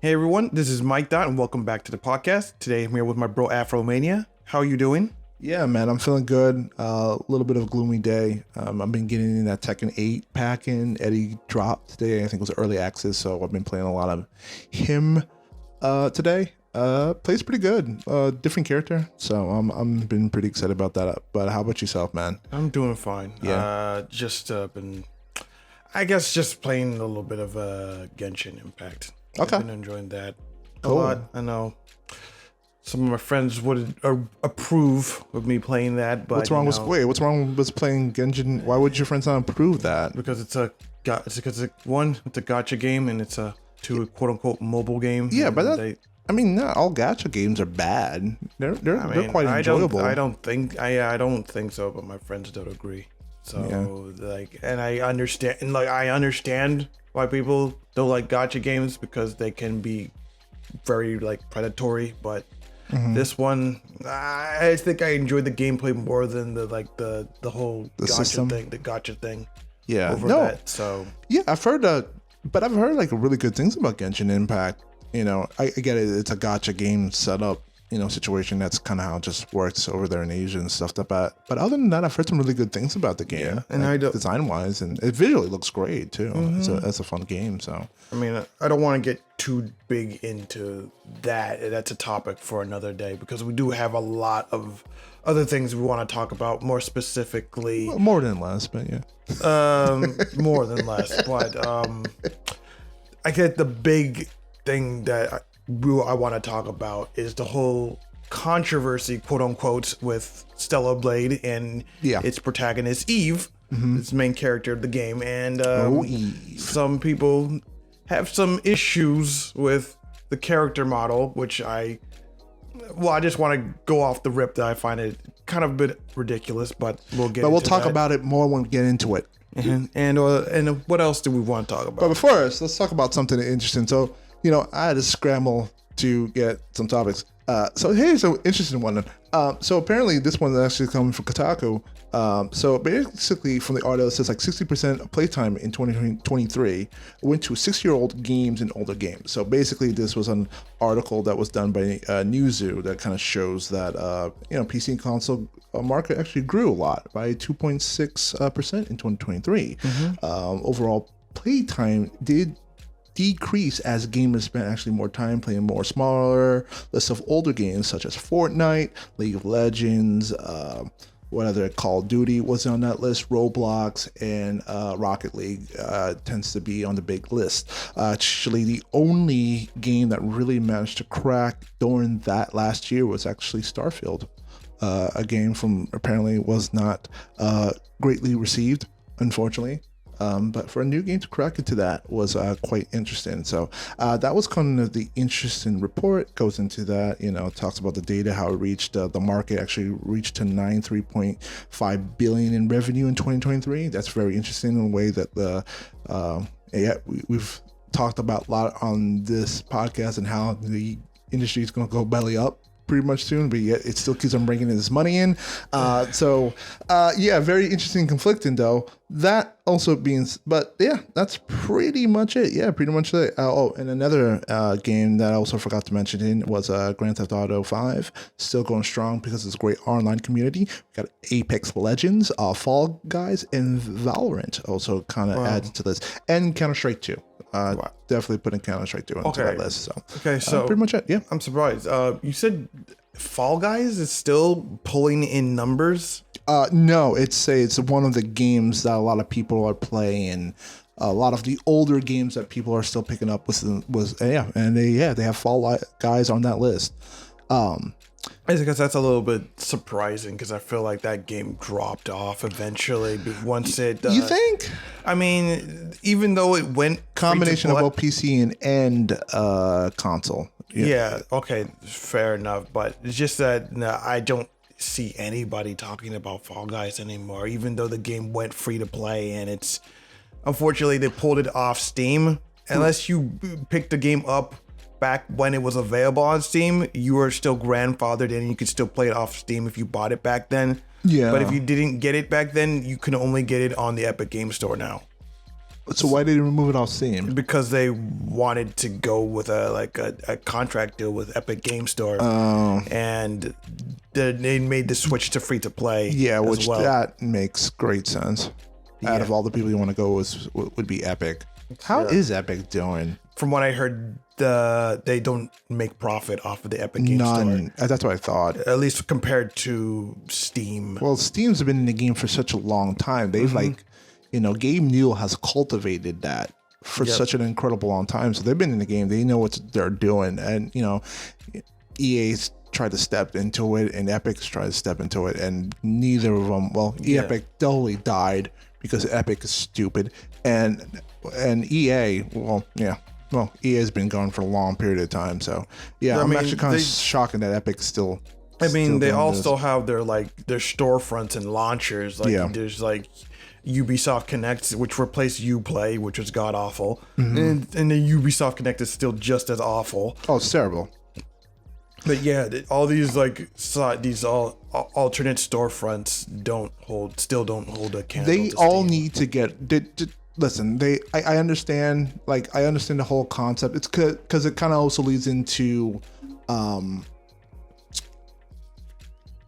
Hey everyone, this is Mikedot and welcome back to the podcast. Today I'm here with my bro Afromania. How are you doing? Yeah, man, I'm feeling good. A little bit of a gloomy day. I've been getting in that Tekken 8 pack in. Eddie dropped today. I think it was early access, so I've been playing a lot of him today. Plays pretty good. Different character, so I'm been pretty excited about that. But how about yourself, man? I'm doing fine. Yeah. Just been, I guess, just playing a little bit of Genshin Impact. Okay. I've been enjoying that Cool. a lot. I know some of my friends would approve of me playing that, but What's wrong with playing Genshin? Why would your friends not approve that? because it's a gacha game and it's a quote unquote mobile game. Yeah, and but not all gacha games are bad. They're quite enjoyable. I don't think so, but my friends don't agree. So I understand why people don't like gacha games because they can be very predatory, but this one, I think I enjoyed the gameplay more than the whole The gacha system? thing, the gacha thing. Yeah, Over no, that. So yeah, I've heard really good things about Genshin Impact. You know, I get it. It's a gacha game setup, situation. That's kind of how it just works over there in Asia and stuff. But other than that, I've heard some really good things about the game. Yeah, and design wise, and it visually looks great too. It's a fun game. So I mean, I don't want to get too big into that. That's a topic for another day because we do have a lot of other things we want to talk about, more specifically. well, more than less, but yeah. More than less. But I get the big thing that I want to talk about is the whole controversy, quote unquote, with Stellar Blade and its protagonist Eve, its main character of the game, and Eve. some people have some issues with the character model, which I just want to go off the rip that I find it kind of a bit ridiculous, but we'll talk about it more when we get into it. And what else do we want to talk about? But before us, let's talk about something interesting. So, I had to scramble to get some topics. So here's an interesting one. So apparently this one is actually coming from Kotaku. So basically from the article, it says 60% of playtime in 2023 went to 6-year-old games and older games. So basically this was an article that was done by Newzoo that kind of shows that, PC and console market actually grew a lot by 2.6% in 2023. Overall playtime did decrease as gamers spent actually more time playing more smaller lists of older games such as Fortnite, League of Legends, what other Call of Duty was on that list, Roblox, and Rocket League tends to be on the big list. Actually, the only game that really managed to crack during that last year was actually Starfield, a game from apparently was not greatly received, unfortunately. But for a new game to crack into that was quite interesting. So that was kind of the interesting report. Goes into that, talks about the data, how it reached the market actually reached to 3.5 billion in revenue in 2023. That's very interesting in a way that we've talked about a lot on this podcast and how the industry is going to go belly up pretty much soon, but yet it still keeps on bringing this money in. Very interesting, conflicting though. That also means, but yeah, that's pretty much it. Yeah, pretty much it. And another game that I also forgot to mention was Grand Theft Auto 5, still going strong because it's a great online community. We got Apex Legends, Fall Guys, and Valorant also kind of added to this, and Counter-Strike 2. Definitely putting Counter-Strike 2 into that list. So pretty much it. Yeah, I'm surprised. You said Fall Guys is still pulling in numbers? No, it's one of the games that a lot of people are playing. A lot of the older games that people are still picking up they have Fall Guys on that list. I guess that's a little bit surprising because I feel like that game dropped off eventually. But once it, you think? I mean, even though it went combination of both PC and console. Yeah. Okay. Fair enough. But it's just that I don't see anybody talking about Fall Guys anymore. Even though the game went free to play, and it's unfortunately they pulled it off Steam. Unless you picked the game up back when it was available on Steam, you were still grandfathered in. You could still play it off Steam if you bought it back then. Yeah. But if you didn't get it back then, you can only get it on the Epic Game Store now. So why did they remove it off Steam? because they wanted to go with a contract deal with Epic Game Store, and they made the switch to free to play. Yeah, as which well. that makes great sense. Out of all the people you want to go with, would be Epic. How is Epic doing? From what I heard, they don't make profit off of the Epic Game Store. None. That's what I thought. At least compared to Steam. Well, Steam's been in the game for such a long time. They've Gabe Newell has cultivated that for such an incredible long time. So they've been in the game. They know what they're doing. And, EA's tried to step into it and Epic's tried to step into it. And neither of them, Epic totally died because Epic is stupid. And EA, EA has been gone for a long period of time. So, I'm actually kind of shocking that Epic's still... they also have their storefronts and launchers. There's Ubisoft Connect, which replaced Uplay, which was god awful, and the Ubisoft Connect is still just as awful. Oh, it's terrible. But yeah, all these alternate storefronts still don't hold a candle. They all need to get. Listen, I understand. I understand the whole concept. It's because it kind of also leads into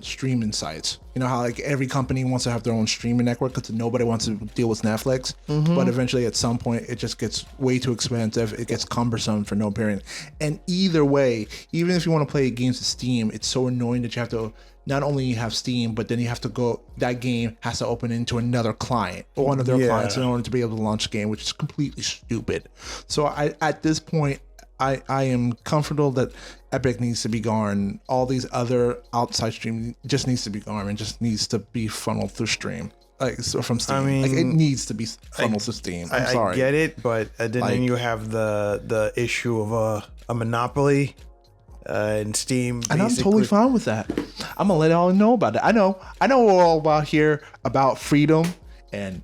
streaming sites. You know how every company wants to have their own streaming network because nobody wants to deal with Netflix. But eventually, at some point, it just gets way too expensive. It gets cumbersome for no parent. And either way, even if you want to play games to Steam, it's so annoying that you have to not only have Steam, but then you have to go. That game has to open into another client or one of their clients in order to be able to launch a game, which is completely stupid. So at this point, I am comfortable that Epic needs to be gone. All these other outside streaming just needs to be gone and just needs to be funneled through stream. From Steam. I mean, it needs to be funneled through Steam. I'm sorry. I get it, but then you have the issue of a monopoly in Steam. And I'm totally fine with that. I'm gonna let y'all know about it. I know we're all about here about freedom and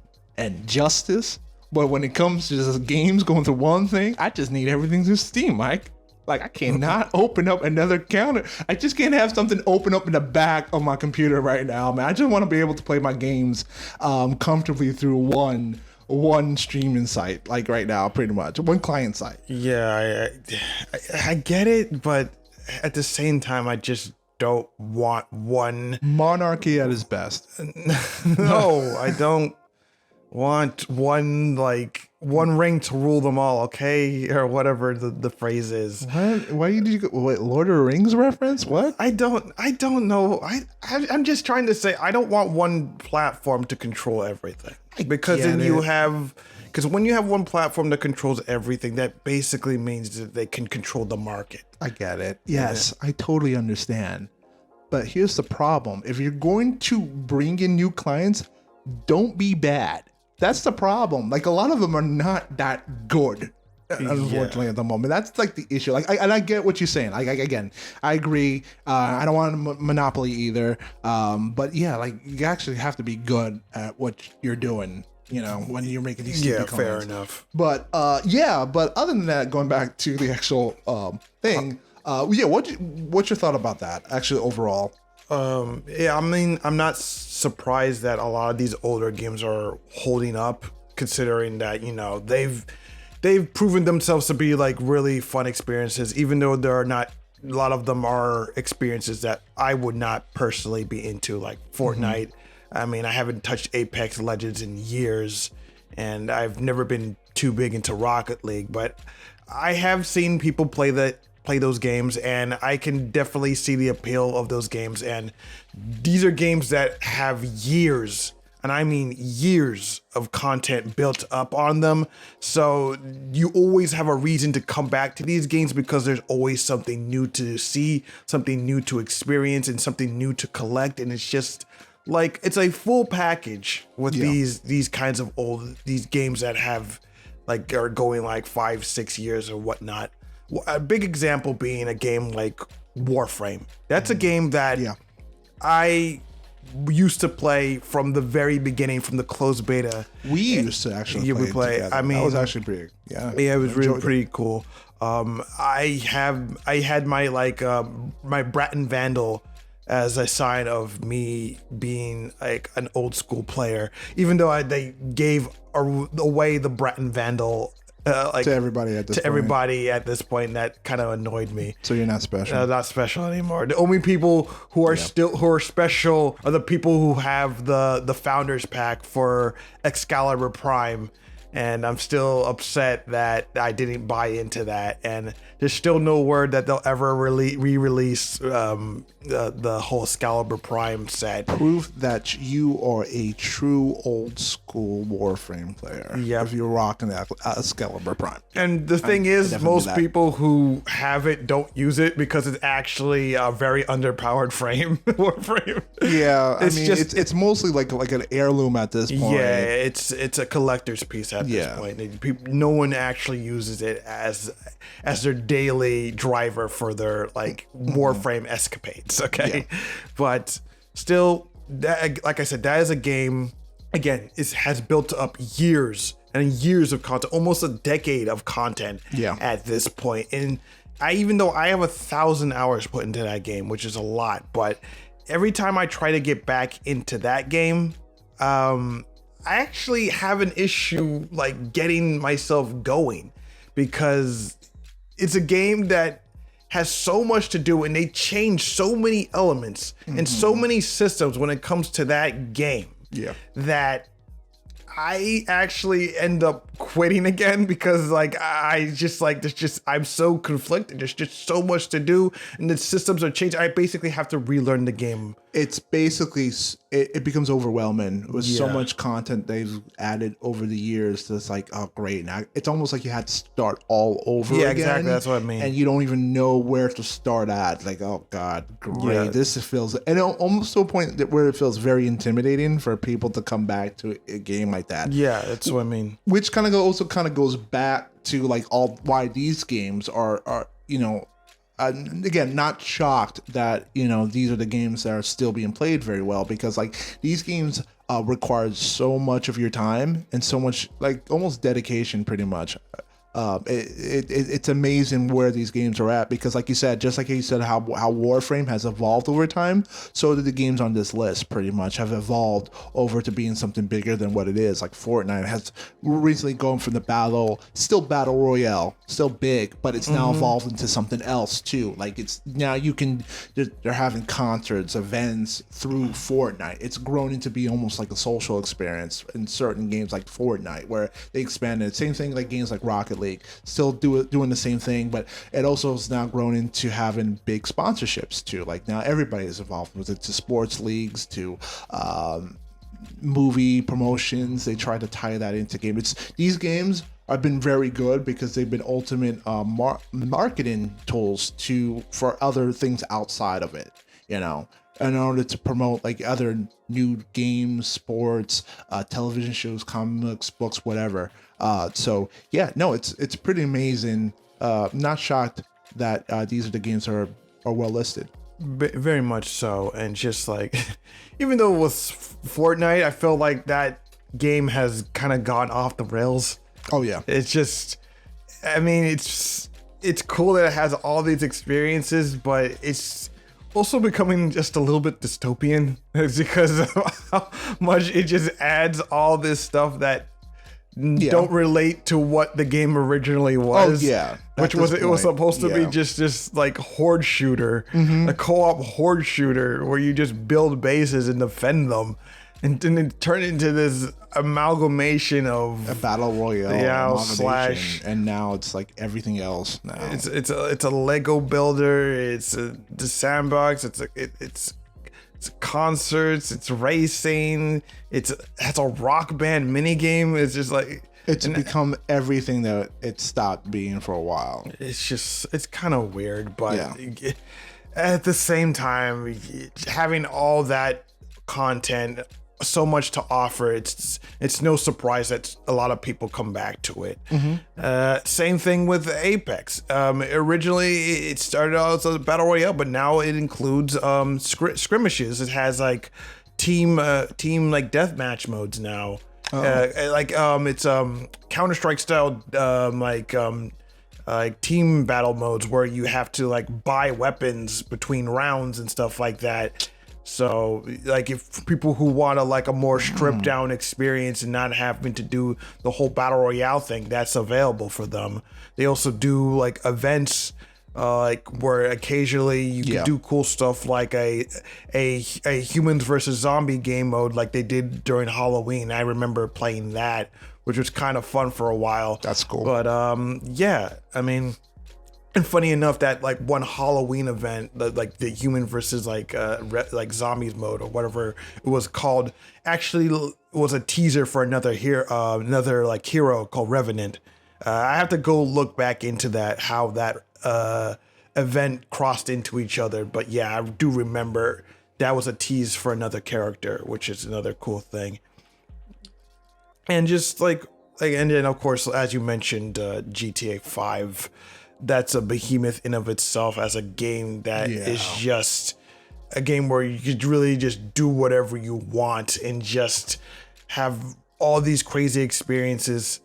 justice. But when it comes to just games going through one thing, I just need everything through Steam, Mike. I cannot open up another counter. I just can't have something open up in the back of my computer right now, man. I just want to be able to play my games comfortably through one streaming site, right now, pretty much. One client site. Yeah, I get it, but at the same time, I just don't want one. Monarchy at its best. No, I don't want one ring to rule them all, okay, or whatever the phrase is. What? Why did you go? Wait, Lord of the Rings reference? What? I don't know. I'm just trying to say I don't want one platform to control everything, because then because when you have one platform that controls everything, that basically means that they can control the market. I get it. Yes, I totally understand. But here's the problem: if you're going to bring in new clients, don't be bad. That's the problem. A lot of them are not that good, unfortunately, at the moment. That's the issue. And I get what you're saying. Again, I agree. I don't want a monopoly either. But yeah, you actually have to be good at what you're doing. When you're making these stupid comments. Fair enough. But but other than that, going back to the actual thing, what's your thought about that? Actually, overall. I mean, I'm not surprised that a lot of these older games are holding up, considering that they've proven themselves to be really fun experiences, even though there are not a lot of them are experiences that I would not personally be into, like Fortnite. I mean, I haven't touched Apex Legends in years, and I've never been too big into Rocket League, but I have seen people play those games, and I can definitely see the appeal of those games. And these are games that have years, and I mean years, of content built up on them. So you always have a reason to come back to these games because there's always something new to see, something new to experience, and something new to collect. And it's just it's a full package with these kinds of these games that have are going 5-6 years or whatnot. A big example being a game like Warframe. That's a game that I used to play from the very beginning, from the closed beta. We used to actually play together. I mean, that was actually pretty. Yeah, it was really pretty cool. I had my my Bratton Vandal as a sign of me being an old school player, even though they gave away the Breton Vandal. To everybody at this point. And that kind of annoyed me. So you're not special. Not special anymore. The only people who are special are the people who have the Founders Pack for Excalibur Prime. And I'm still upset that I didn't buy into that. And there's still no word that they'll ever re-release the whole Excalibur Prime set. Proof that you are a true old school Warframe player. Yeah, if you're rocking that Excalibur Prime. And the thing is, most people who have it don't use it because it's actually a very underpowered frame. Warframe. Yeah, it's mostly like an heirloom at this point. Yeah, it's a collector's piece at this point. No one actually uses it as their daily driver for their Warframe escapades. Okay, but still, like I said, that is a game. Again, it has built up years and years of content, almost a decade of content. At this point, and even though I have 1,000 hours put into that game, which is a lot, but every time I try to get back into that game, I actually have an issue getting myself going, because it's a game that has so much to do, and they change so many elements and so many systems when it comes to that game. That I actually end up quitting again, because I'm so conflicted. There's just so much to do, and the systems are changed. I basically have to relearn the game. It's basically, it becomes overwhelming with so much content they've added over the years. It's like, oh great, now it's almost like you had to start all over again. Exactly, that's what I mean. And you don't even know where to start at. Like, oh god, great. This feels, and almost to a point where it feels very intimidating for people to come back to a game like that. Yeah, that's what I mean. Which also goes back to why these games are again, not shocked that these are the games that are still being played very well, because these games require so much of your time and so much almost dedication, pretty much. It's amazing where these games are at, because like you said how Warframe has evolved over time, so did the games on this list pretty much have evolved over to being something bigger than what it is. Like Fortnite has recently gone from the battle royale, still big, but it's now evolved into something else too. It's now they're having concerts, events through Fortnite. It's grown into be almost like a social experience in certain games like Fortnite, where they expanded. Same thing like games like Rocket League, still doing the same thing, but it also has now grown into having big sponsorships too. Now everybody is involved with it, to sports leagues, to movie promotions. They try to tie that into games. These games have been very good because they've been ultimate marketing tools for other things outside of it, in order to promote other new games, sports, television shows, comics, books, whatever. It's pretty amazing. Not shocked that these are the games that are well listed. Very much so. And just even though it was Fortnite, I feel like that game has kind of gone off the rails. Oh yeah. It's just, it's cool that it has all these experiences, but it's also becoming just a little bit dystopian. It's because of how much it just adds all this stuff that don't relate to what the game originally was. Which was it was supposed to be just horde shooter, a co-op horde shooter where you just build bases and defend them, and then it turned into this amalgamation of a battle royale, and now it's everything else. Now it's a Lego builder. It's the sandbox. It's concerts. It's racing. It has a rock band mini game. It's just it's become everything that it stopped being for a while. It's kind of weird, but at the same time, having all that content, so much to offer, it's no surprise that a lot of people come back to it. Same thing with Apex. Originally it started out as a battle royale, but now it includes skirmishes. It has team deathmatch modes now. It's Counter-Strike style team battle modes where you have to buy weapons between rounds and stuff like that. So like if people who want a more stripped down experience and not having to do the whole battle royale thing, that's available for them. They also do like events like where occasionally you can do cool stuff like a humans versus zombie game mode like they did during Halloween. I remember playing that, which was kind of fun for a while. That's cool. But yeah, I mean, and funny enough, that like one Halloween event, like the human versus like zombies mode or whatever it was called, actually was a teaser for another hero called Revenant. I have to go look back into that, how that event crossed into each other. But yeah, I do remember that was a tease for another character, which is another cool thing. And just and then of course, as you mentioned, GTA 5, that's a behemoth in of itself as a game that is just a game where you could really just do whatever you want and just have all these crazy experiences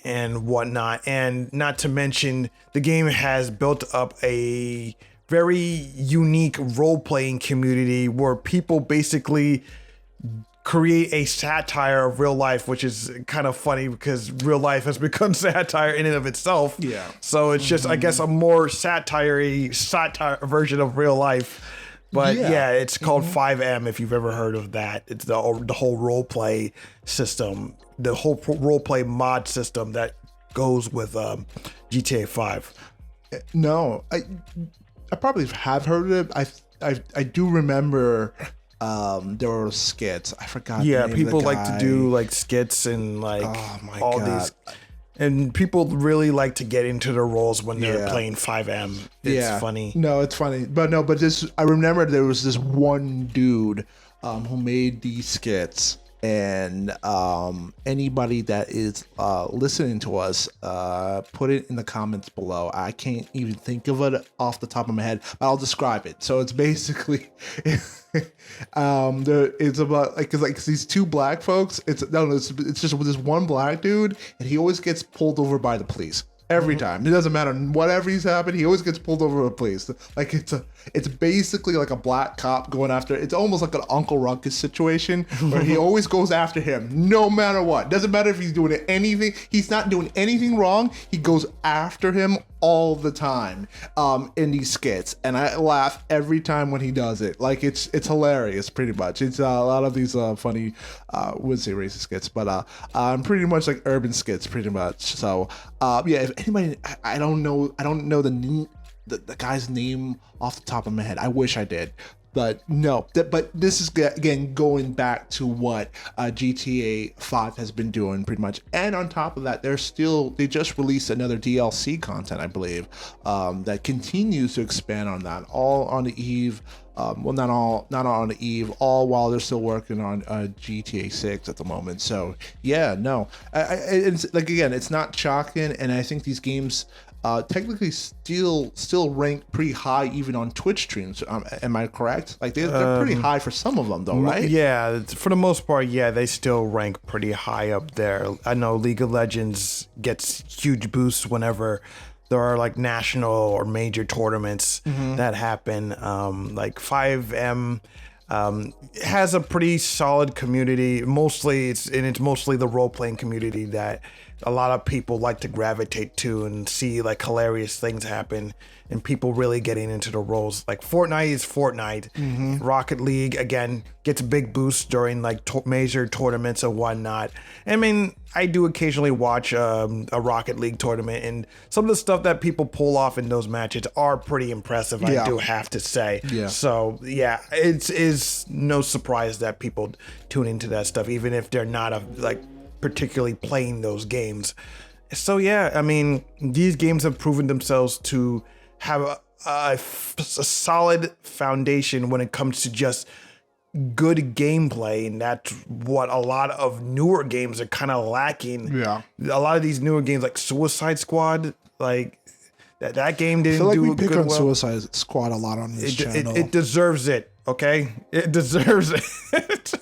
and whatnot. And not to mention, the game has built up a very unique role-playing community where people basically create a satire of real life, which is kind of funny because real life has become satire in and of itself. Yeah. So it's just, I guess, a more satire version of real life. But yeah, it's called 5M, if you've ever heard of that. It's the whole role play system, the whole role play mod system that goes with GTA 5. No, I probably have heard of it. I do remember there were skits. I forgot. Yeah, the name people of the like to guy. do like skits and like all God. these. And people really like to get into the roles when they're playing 5M. It's funny. No, it's funny. But I remember there was this one dude who made these skits. And anybody that is listening to us, put it in the comments below. I can't even think of it off the top of my head, but I'll describe it. So it's basically, it's about like these two black folks. It's just with this one black dude, and he always gets pulled over by the police. Every time. It doesn't matter whatever he's happened, he always gets pulled over by the police. Like it's basically like a black cop going after. It's almost like an Uncle Ruckus situation where he always goes after him no matter what. Doesn't matter if he's doing anything. He's not doing anything wrong. He goes after him all the time in these skits, and I laugh every time when he does it. Like it's hilarious, pretty much. It's a lot of these funny, wouldn't say racist skits, but pretty much like urban skits, pretty much. So yeah, if anybody, I don't know the guy's name off the top of my head. I wish I did. But no, but this is, again, going back to what GTA 5 has been doing pretty much. And on top of that, they just released another DLC content, I believe, that continues to expand on that, all on the eve. Well, not on the eve, all while they're still working on GTA 6 at the moment. So yeah, no, it's like, again, it's not shocking. And I think these games technically still rank pretty high even on Twitch streams. Am I correct? Like they're pretty high for some of them though, right? Yeah, for the most part, yeah, they still rank pretty high up there. I know League of Legends gets huge boosts whenever there are like national or major tournaments that happen. Like 5M has a pretty solid community. It's mostly the role-playing community that a lot of people like to gravitate to and see like hilarious things happen and people really getting into the roles. Like Fortnite is Fortnite. Rocket League, again, gets a big boost during like major tournaments and whatnot. I mean, I do occasionally watch a Rocket League tournament, and some of the stuff that people pull off in those matches are pretty impressive, I do have to say. Yeah. So yeah, it is no surprise that people tune into that stuff, even if they're not particularly playing those games. So yeah, I mean, these games have proven themselves to have a solid foundation when it comes to just good gameplay, and that's what a lot of newer games are kind of lacking. Yeah, a lot of these newer games like Suicide Squad, like that game didn't I feel like do we pick good on well. Suicide Squad a lot on this channel. It deserves it, okay? It deserves it.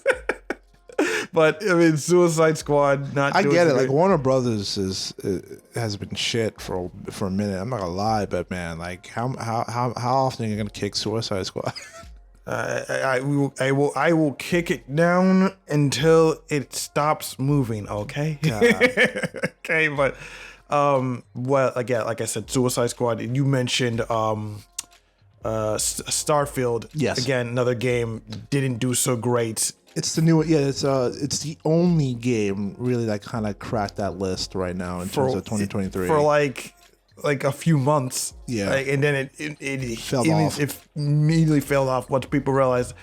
But I mean, Suicide Squad not. I doing get it. great. Like Warner Brothers has been shit for a minute. I'm not gonna lie, but man, like how often are you gonna kick Suicide Squad? I will kick it down until it stops moving. Okay. Okay, but well, again, like I said, Suicide Squad. You mentioned Starfield. Yes. Again, another game didn't do so great. It's the new, yeah. It's the only game really that kind of cracked that list right now in terms of 2023 for like a few months. Yeah. Like, and then it fell off. It immediately fell off once people realized,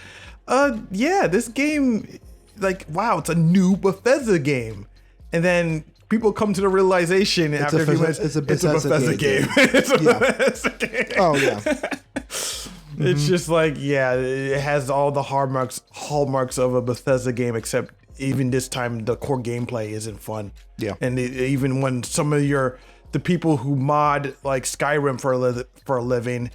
yeah, this game, like, wow, it's a new Bethesda game, and then people come to the realization after a few minutes, it's a Bethesda game. It's a Bethesda game. Oh yeah. It's just like, yeah, it has all the hallmarks of a Bethesda game, except even this time the core gameplay isn't fun. Yeah. And even when some of the people who mod like Skyrim for a living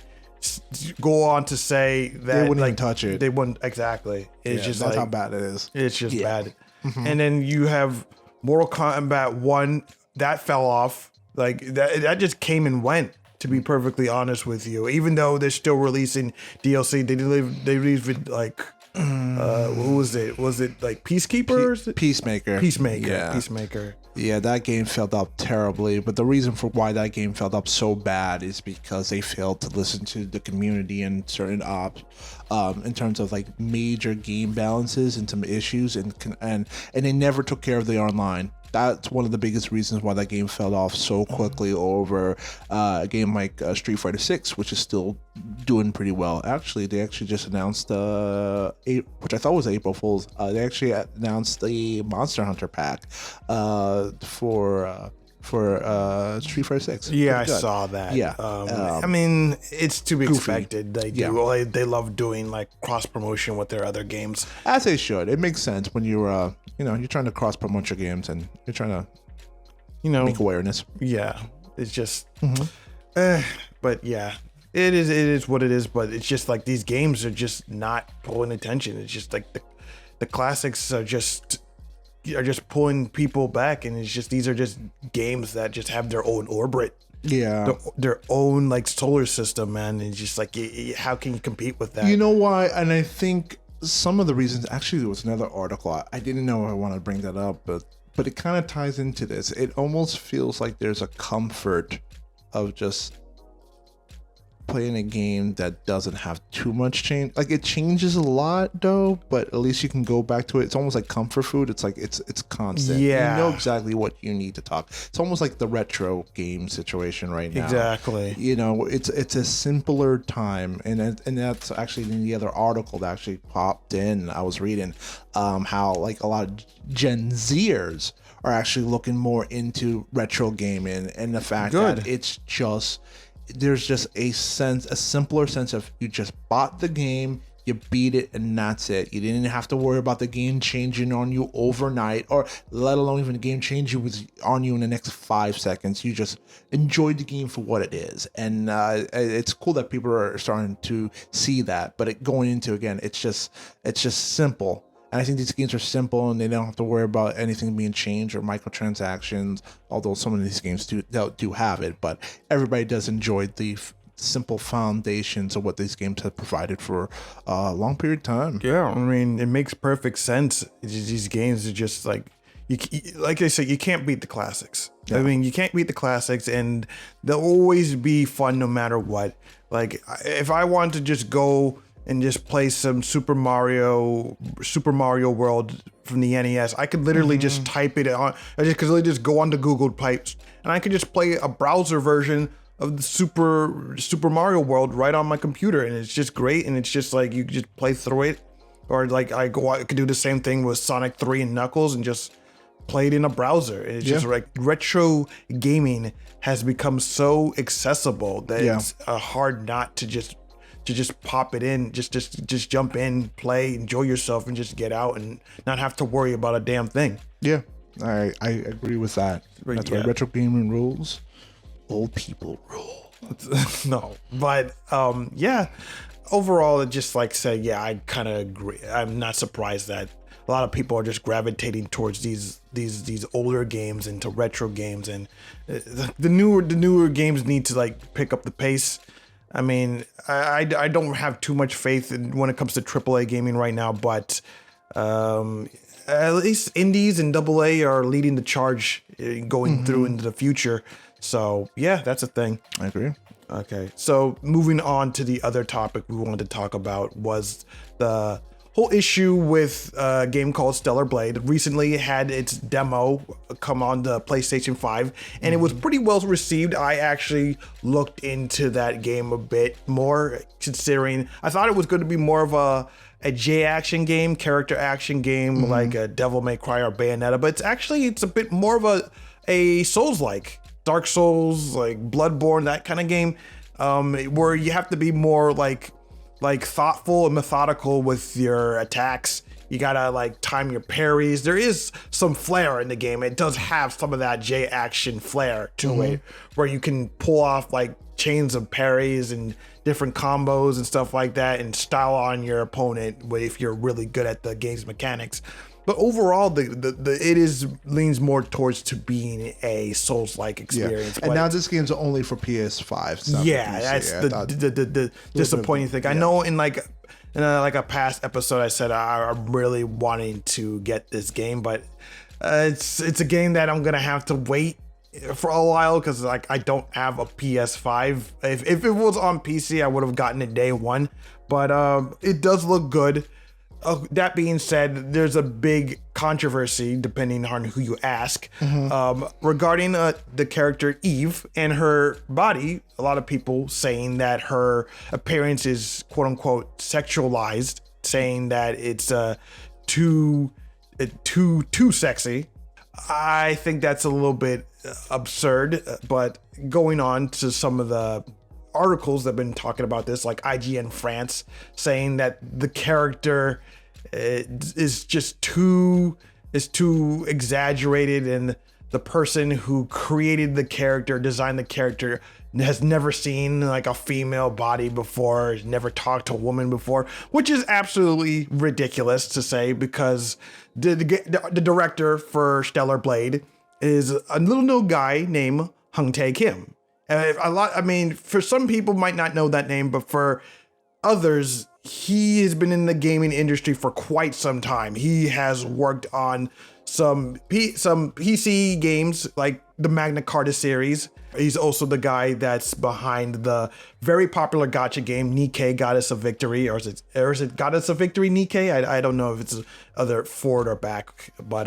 go on to say that They wouldn't like, even touch it. They wouldn't, exactly. It's just that's like, how bad it is. it's just bad. And then you have Mortal Kombat 1 that fell off. Like that just came and went. To be perfectly honest with you, even though they're still releasing DLC, they released with like, what was it? Was it like Peacekeepers? Peacemaker. Yeah. Peacemaker. Yeah, that game felt up terribly, but the reason for why that game felt up so bad is because they failed to listen to the community and certain ops, in terms of like major game balances and some issues, and they never took care of the online. That's one of the biggest reasons why that game fell off so quickly over a game like Street Fighter 6, which is still doing pretty well. Actually, they actually just announced, which I thought was April Fool's. They actually announced the Monster Hunter pack for Street Fighter 6. Yeah, I saw that. Yeah. I mean, it's to be expected. They do. Yeah. Well, they love doing like cross promotion with their other games. As they should. It makes sense when you're you're trying to cross promote your games and you're trying to make awareness. Yeah, it's just but yeah, it is what it is. But it's just like these games are just not pulling attention. It's just like the classics are just pulling people back, and it's just these are just games that just have their own orbit. Yeah, their own like solar system, man. And it's just like, how can you compete with that? You know why? And I think some of the reasons, actually, there was another article. I didn't know I wanted to bring that up, but it kind of ties into this. It almost feels like there's a comfort of just playing a game that doesn't have too much change. Like, it changes a lot though, but at least you can go back to it. It's almost like comfort food. It's like it's constant. Yeah, you know exactly what you need to talk. It's almost like the retro game situation right now. Exactly. It's a simpler time, and that's actually in the other article that actually popped in. I was reading how like a lot of Gen Zers are actually looking more into retro gaming, and the fact that it's just, there's just a simpler sense of, you just bought the game, you beat it, and that's it. You didn't have to worry about the game changing on you overnight, or let alone even the game changing on you in the next 5 seconds. You just enjoyed the game for what it is, and it's cool that people are starting to see that. But going into, again, it's just simple. And I think these games are simple, and they don't have to worry about anything being changed or microtransactions, although some of these games do have it. But everybody does enjoy the simple foundations of what these games have provided for a long period of time. Yeah, I mean, it makes perfect sense. These games are just like, like I said, you can't beat the classics. Yeah. I mean, you can't beat the classics, and they'll always be fun no matter what. Like, if I want to just go and just play some Super Mario World from the NES, I could literally just type it on. I could literally just go onto Google Pipes, and I could just play a browser version of the Super Mario World right on my computer, and it's just great. And it's just like, you could just play through it, or like I could do the same thing with Sonic 3 and Knuckles and just play it in a browser. And it's just like, retro gaming has become so accessible that it's hard not to just pop it in, just jump in, play, enjoy yourself, and just get out and not have to worry about a damn thing. Yeah, I agree with that. That's why retro gaming rules. Old people rule. No, but overall, it just like say, I kind of agree. I'm not surprised that a lot of people are just gravitating towards these older games and to retro games, and the newer games need to like pick up the pace. I mean, I don't have too much faith when it comes to AAA gaming right now, but at least indies and AA are leading the charge going through into the future. So yeah, that's a thing. I agree. Okay, so moving on to the other topic we wanted to talk about was the whole issue with a game called Stellar Blade. Recently had its demo come on the PlayStation 5, and it was pretty well received. I actually looked into that game a bit more, considering I thought it was going to be more of a J action game, character action game, like a Devil May Cry or Bayonetta, but it's a bit more of a Souls-like. Dark Souls, like Bloodborne, that kind of game, where you have to be more like thoughtful and methodical with your attacks. You gotta like time your parries. There is some flair in the game. It does have some of that J action flair to it, where you can pull off like chains of parries and different combos and stuff like that, and style on your opponent if you're really good at the game's mechanics. But overall, it leans more towards to being a Souls-like experience. Yeah. And now this game's only for PS5. Stuff That's the disappointing thing. I know in like a past episode, I said I'm really wanting to get this game, but it's a game that I'm gonna have to wait for a while because like I don't have a PS5. If it was on PC, I would have gotten it day one. But it does look good. That being said, there's a big controversy, depending on who you ask, regarding the character Eve and her body. A lot of people saying that her appearance is quote unquote sexualized, saying that it's too sexy. I think that's a little bit absurd, but going on to some of the articles that have been talking about this, like IGN France, saying that the character is too exaggerated, and the person who created the character, designed the character, has never seen like a female body before, never talked to a woman before, which is absolutely ridiculous to say, because the director for Stellar Blade is a little known guy named Hung Tae Kim. For some people might not know that name, but for others, he has been in the gaming industry for quite some time. He has worked on some PC games like the Magna Carta series. He's also the guy that's behind the very popular gacha game Nikke Goddess of Victory, or is it Goddess of Victory Nikke? I don't know if it's either forward or back, but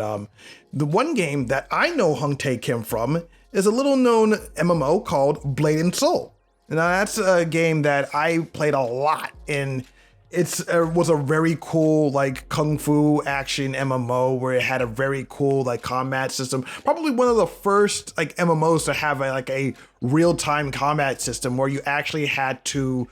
the one game that I know Hung Tae Kim from is a little known MMO called Blade and Soul. Now that's a game that I played a lot, and it was a very cool like kung fu action MMO where it had a very cool like combat system. Probably one of the first like MMOs to have a real-time combat system where you actually had to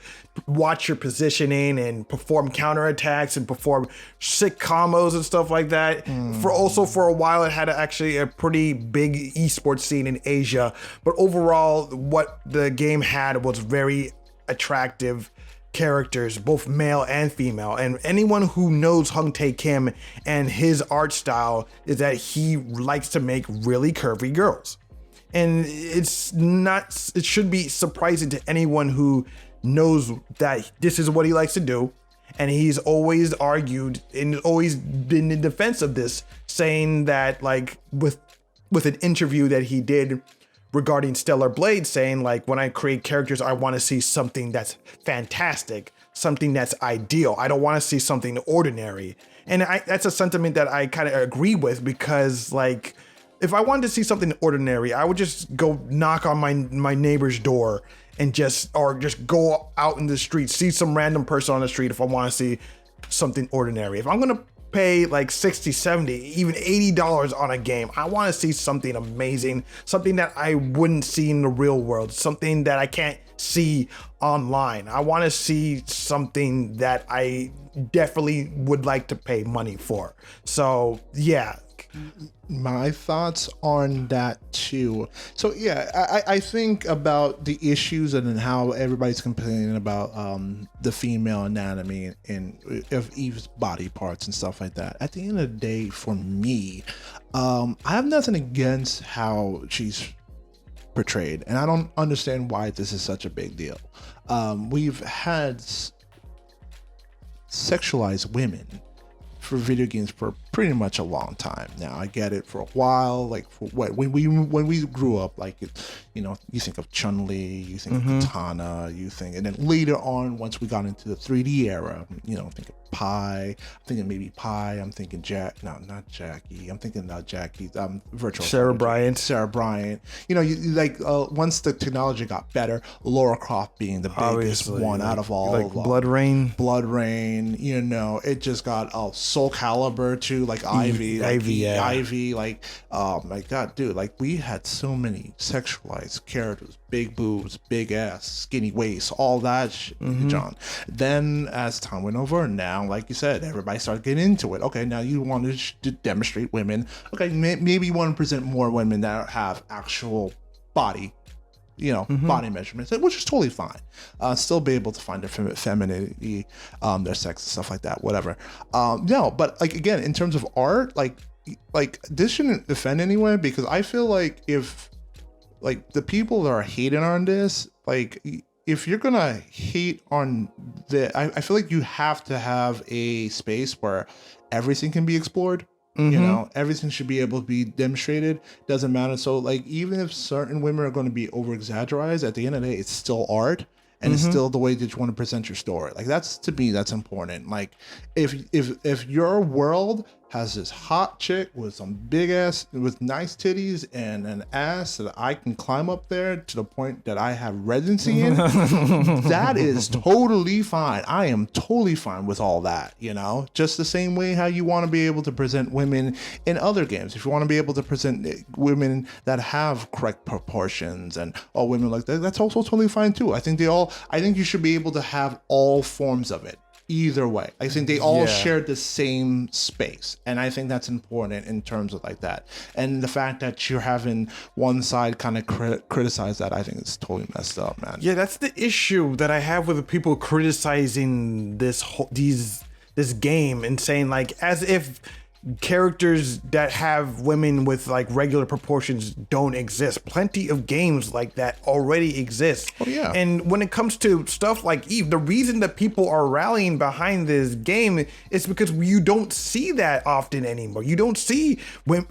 watch your positioning and perform counterattacks and perform sick combos and stuff like that. For a while, it had actually a pretty big esports scene in Asia. But overall, what the game had was very attractive characters, both male and female. And anyone who knows Hung Tae Kim and his art style is that he likes to make really curvy girls. And it should be surprising to anyone who knows that this is what he likes to do. And he's always argued and always been in defense of this, saying that like with an interview that he did regarding Stellar Blade, saying like, when I create characters, I want to see something that's fantastic, something that's ideal. I don't want to see something ordinary. And that's a sentiment that I kind of agree with, because like, if I wanted to see something ordinary, I would just go knock on my neighbor's door and just go out in the street, see some random person on the street if I want to see something ordinary. If I'm going to pay like $60, $70, even $80 on a game, I want to see something amazing, something that I wouldn't see in the real world, something that I can't see online. I want to see something that I definitely would like to pay money for. So yeah. My thoughts on that too. So yeah, I think about the issues and then how everybody's complaining about the female anatomy and of Eve's body parts and stuff like that. At the end of the day, for me, I have nothing against how she's portrayed, and I don't understand why this is such a big deal. We've had sexualized women for video games for pretty much a long time now. I get it for a while, like for what when we grew up, like you think of Chun-Li, you think of Katana, you think, and then later on, once we got into the 3D era, think of Pi. I'm thinking maybe Pi. I'm thinking not Jackie. I'm thinking Jackie. Virtual Sarah Bryant. Once the technology got better, Lara Croft being the biggest one out of all. Like Blood Rain. It just got Soul Calibur too, like Ivy. Ivy, like, oh my god, dude, like we had so many sexualized characters, big boobs, big ass, skinny waist, all that shit, John. Then as time went over, now, like you said, everybody started getting into it. Okay, now you want to demonstrate women. Okay, maybe you want to present more women that have actual body, body measurements, which is totally fine. Still be able to find their femininity, their sex and stuff like that, whatever. But like, again, in terms of art, like this shouldn't offend anyone, because I feel like if like the people that are hating on this, like if you're gonna hate on I feel like you have to have a space where everything can be explored. Everything should be able to be demonstrated. Doesn't matter. So like, even if certain women are going to be over exaggerated, at the end of the day, it's still art, and it's still the way that you want to present your story. Like, that's, to me, that's important. Like, if your world has this hot chick with some big ass, with nice titties and an ass that I can climb up there to the point that I have residency in, that is totally fine. I am totally fine with all that, just the same way how you want to be able to present women in other games. If you want to be able to present women that have correct proportions and all women like that, that's also totally fine too. I think you should be able to have all forms of it. Either way, I think they all share the same space, and I think that's important in terms of like that. And the fact that you're having one side kind of criticize that, I think it's totally messed up, man. Yeah, that's the issue that I have with the people criticizing this game and saying, like, as if characters that have women with like regular proportions don't exist. Plenty of games like that already exist. Oh yeah. And when it comes to stuff like Eve, the reason that people are rallying behind this game is because you don't see that often anymore. You don't see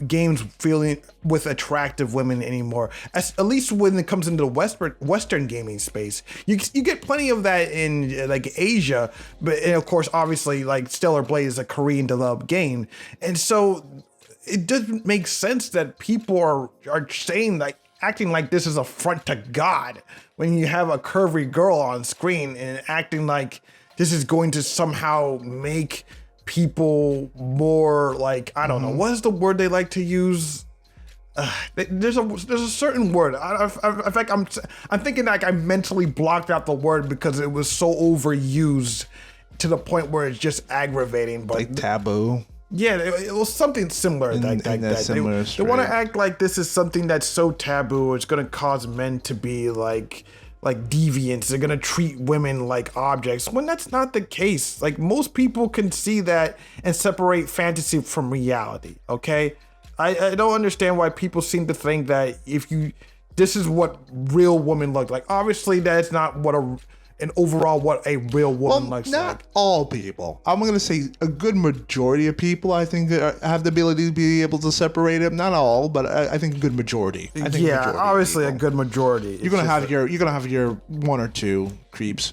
games feeling with attractive women anymore. At least when it comes into the Western gaming space, you get plenty of that in like Asia, but of course, obviously, like Stellar Blade is a Korean developed game. And so it doesn't make sense that people are saying, like, acting like this is a front to God when you have a curvy girl on screen, and acting like this is going to somehow make people more like, I don't know, what is the word they like to use? There's a certain word. In fact, I'm thinking like I mentally blocked out the word because it was so overused to the point where it's just aggravating. But like taboo. Yeah, it was something similar like that. They want to act like this is something that's so taboo. It's going to cause men to be like deviants. They're going to treat women like objects, when that's not the case. Like, most people can see that and separate fantasy from reality. Okay, I don't understand why people seem to think that this is what real women look like. Obviously, that's not what what a real woman looks like. Not all people. I'm going to say a good majority of people, I think, have the ability to be able to separate them. Not all, but I think a good majority. Obviously a good majority. You're going to have your one or two creeps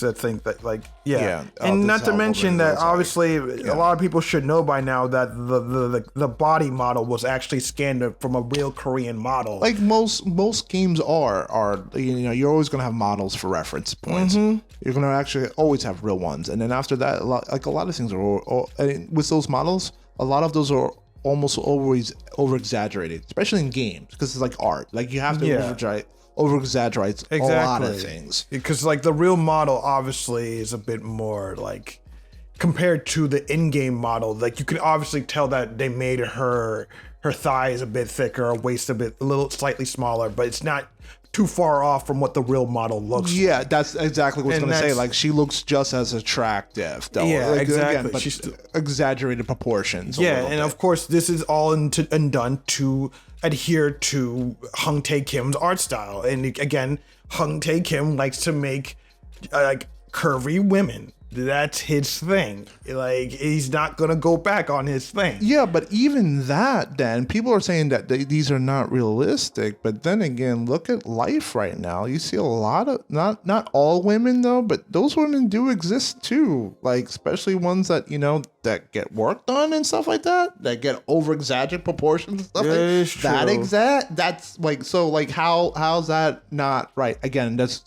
that think that, like, and not to mention that obviously a lot of people should know by now that the body model was actually scanned from a real Korean model. Like most games are you're always gonna have models for reference points. You're gonna actually always have real ones, and then after that, a lot of things are with those models. A lot of those are almost always over exaggerated, especially in games, because it's like art. Like, you have to over exaggerates a lot of things, because like the real model obviously is a bit more like, compared to the in-game model, like you can obviously tell that they made her thigh is a bit thicker, her waist a little slightly smaller, but it's not too far off from what the real model looks like. Yeah, that's exactly what I was And going to say. that's- Like, she looks just as attractive, though. Yeah, Like, exactly. Again, but She's still- exaggerated proportions. a Yeah, little and bit. of course, this is all and done to adhere to Hung Tae Kim's art style. And again, Hung Tae Kim likes to make like curvy women. That's his thing. Like, he's not gonna go back on his thing. Yeah, but even that, Dan, people are saying that these are not realistic. But then again, look at life right now. You see a lot of not all women though, but those women do exist too. Like especially ones that that get worked on and stuff like that. That get over exaggerated proportions and stuff It's like that. true. That's like so. Like how's that not right? Again, that's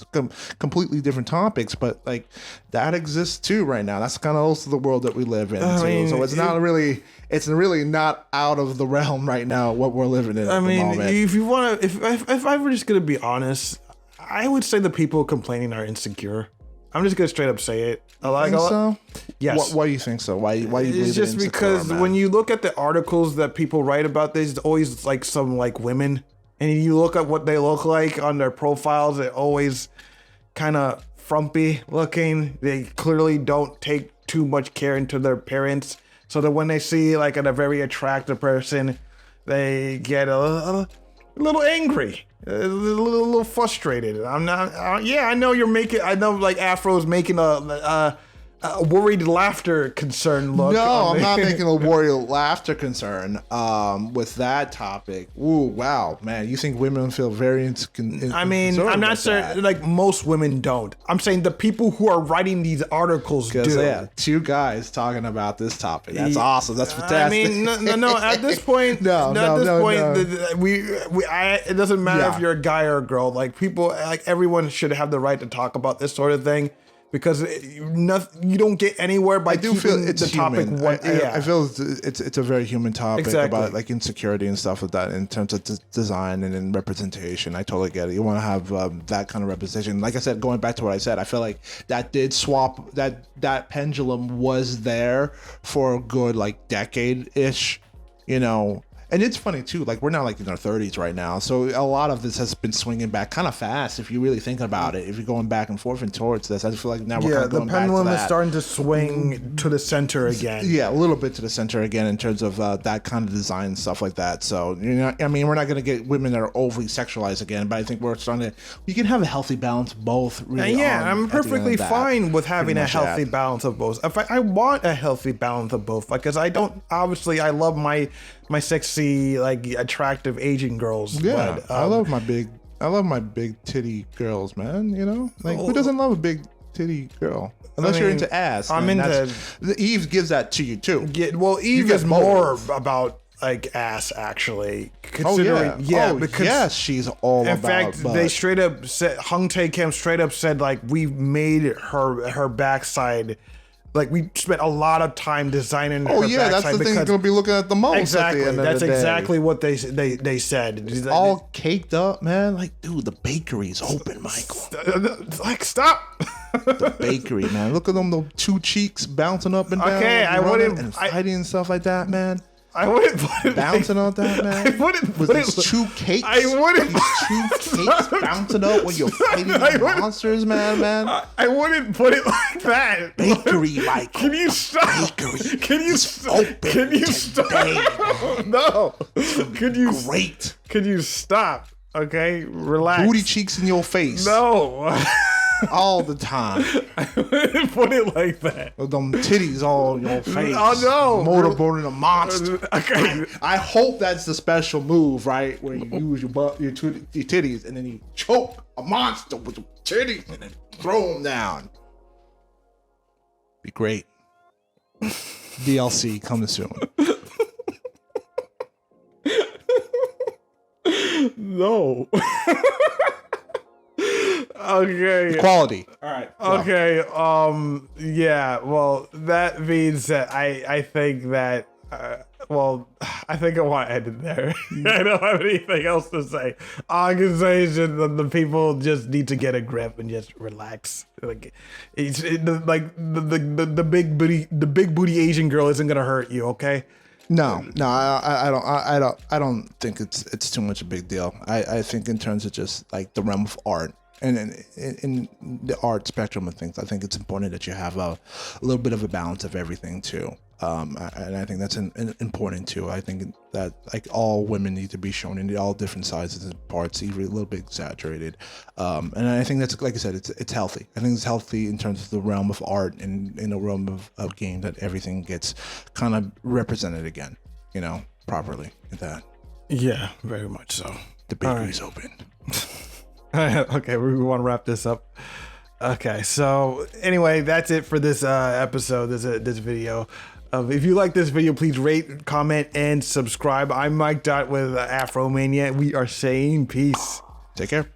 completely different topics, but like that exists too right now. That's kind of also the world that we live in too. mean, So it's really not out of the realm right now what we're living in. I at the mean, moment. if you want to, if I were just gonna be honest, I would say the people complaining are insecure. I'm just gonna straight up say it. Think so? Yes. Why do you think so? Why do you believe It's just insecure, because man? when you look at the articles that people write about this, it's always like some like women, and you look at what they look like on their profiles, they're always kind of frumpy looking. They clearly don't take too much care into their appearance, so that when they see like a very attractive person, they get a little angry. A little frustrated. I'm not. Yeah, I know you're making. I know like Afro's making a worried laughter concern look. No, I'm not making a worried laughter concern with that topic. Ooh, wow, man. You think women feel very I mean, I'm not saying like most women don't. I'm saying the people who are writing these articles do. Yeah, two guys talking about this topic. That's awesome. That's fantastic. I mean, no. At this point, No. It doesn't matter Yeah. if you're a guy or a girl. Like people, like everyone should have the right to talk about this sort of thing, because you don't get anywhere by I do feel keeping it's the topic human. one. I feel it's a very human topic Exactly. about like insecurity and stuff like that in terms of design and in representation. I totally get it. You want to have that kind of representation. Like I said, going back to what I said, I feel like that did swap. That pendulum was there for a good like decade-ish, And it's funny too, like we're now like in our 30s right now, so a lot of this has been swinging back kind of fast. If you really think about it, if you're going back and forth and towards this, I feel like now we're kind of the going back to pendulum is that. starting to swing to the center again. Yeah, a little bit to the center again in terms of that kind of design and stuff like that. So I mean, we're not going to get women that are overly sexualized again, but I think we're starting to. You can have a healthy balance of both. Really, Yeah, I'm at the end of perfectly that. fine with having Pretty a much healthy that. balance of both. If I want a healthy balance of both, because I don't. Obviously, I love my sexy, like attractive Asian girls. Yeah, but, I love my big titty girls, man. Like who doesn't love a big titty girl? Unless you're mean, into ass. I'm then into- Eve gives that to you too. Well, Eve get is more both. about like ass, actually. Oh yeah, yeah, because yes, she's all in about. fact, butt. they straight up said, Hung Tae Kim straight up said, like, we made her backside, like we spent a lot of time designing her yeah, that's backside the thing you're gonna be looking at the most. exactly, At the end of that's the day. exactly what they said. All caked up, man. Like, dude, the bakery's open, Michael. Like, stop. The bakery, man. Look at them, the two cheeks bouncing up and down. Okay, I running wouldn't- and fighting and stuff like that, man. I wouldn't put it Bouncing on that, man. I wouldn't With put these it. two cakes. I wouldn't. These two cakes bouncing up when you're fighting I the wouldn't- monsters, man. I wouldn't put it like that. Bakery, Michael. Can you stop? Bakery Can you is stop? open Can you today. stop? No. Can you? Great. Can you stop? Okay, relax. Booty cheeks in your face. No. All the time. I wouldn't put it like that. With them titties all in your face. Oh, no. Motorboating a monster. Okay. I hope that's the special move, right? Where you use your titties and then you choke a monster with your titties and then throw them down. Be great. DLC coming soon. No. Okay. Quality. All right. Okay. Yeah. Well, that means that I think that. Well, I think I want to end it there. I don't have anything else to say. All I can say is just that the people just need to get a grip and just relax. Like, the big booty Asian girl isn't gonna hurt you. Okay. No, I don't think it's too much a big deal. I think in terms of just like the realm of art and in the art spectrum of things, I think it's important that you have a little bit of a balance of everything too. And I think that's important too. I think that like all women need to be shown in all different sizes and parts, even a little bit exaggerated. And I think that's, like I said, it's healthy. I think it's healthy in terms of the realm of art and in the realm of game, that everything gets kind of represented again, properly in that. Yeah, very much so. The bakery's open. Okay, we want to wrap this up. Okay, so anyway, that's it for this episode, this video. If you like this video, please rate, comment, and subscribe. I'm Mikedot with Afromania. We are saying peace. Take care.